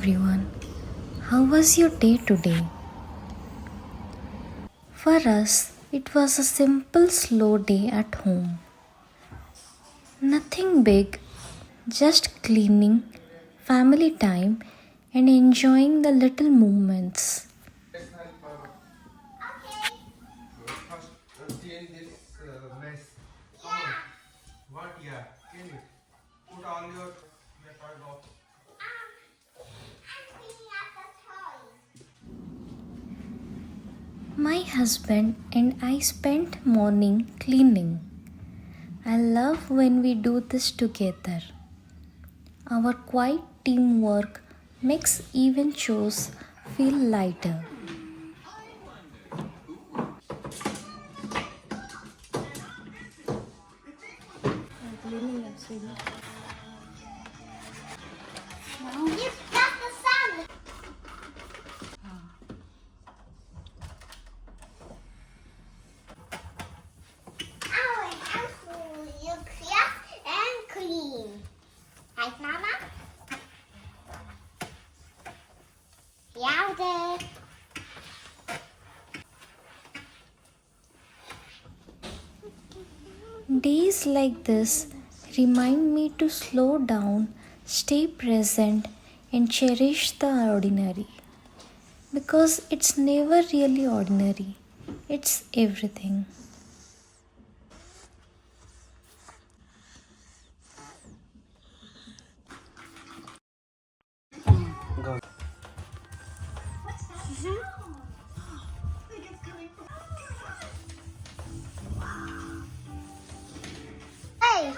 everyone. How was your day today? For us, it was a simple, slow day at home. Nothing big, just cleaning, family time, and enjoying the little moments. First, change this mess. Come on. What? Yeah. Change it. Put all your toys off. My husband and I spent morning cleaning. I love when we do this together. Our quiet teamwork makes even chores feel lighter. Our house will look and clean. Right, Mama? Louder. Days like this remind me to slow down, stay present, and cherish the ordinary. Because it's never really ordinary, it's everything. Go. Hey.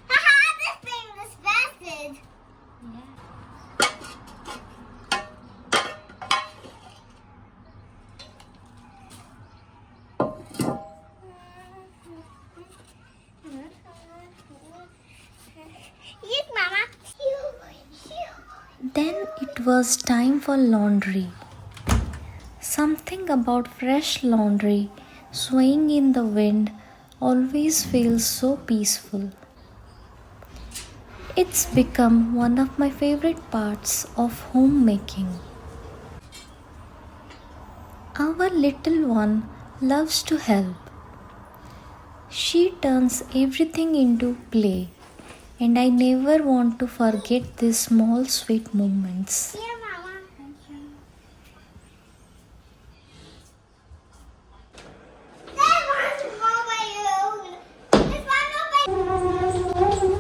Haha, this thing is busted. Yes, Mama. Then it was time for laundry. Something about fresh laundry swaying in the wind always feels so peaceful. It's become one of my favorite parts of homemaking. Our little one loves to help. She turns everything into play, and I never want to forget these small sweet moments. Here, Mama. That one's more by you. This one more by you.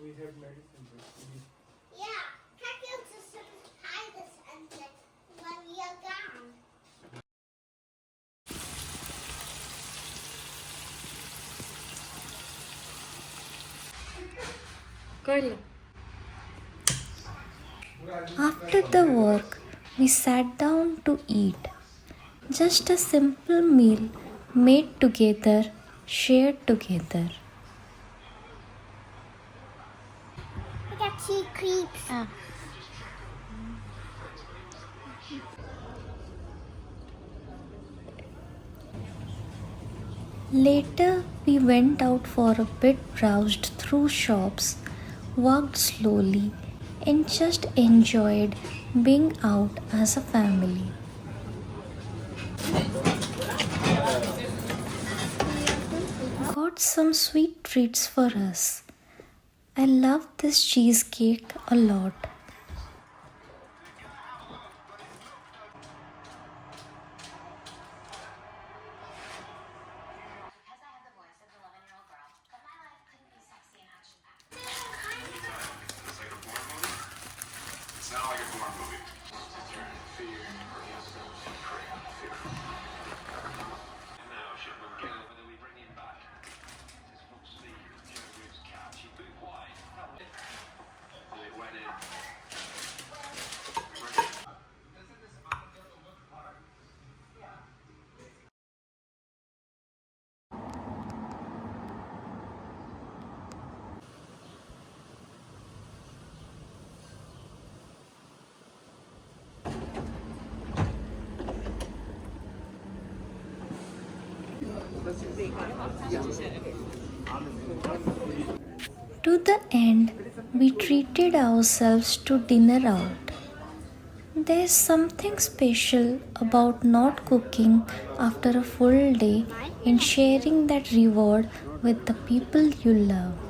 We have medicine. Yeah, can you just hide this until when we are gone? After the work, we sat down to eat. Just a simple meal made together, shared together. I got two creeps. Later, we went out for a bit, browsed through shops, walked slowly, and just enjoyed being out as a family. Got some sweet treats for us. I love this cheesecake a lot. To the end, we treated ourselves to dinner out. There's something special about not cooking after a full day and sharing that reward with the people you love.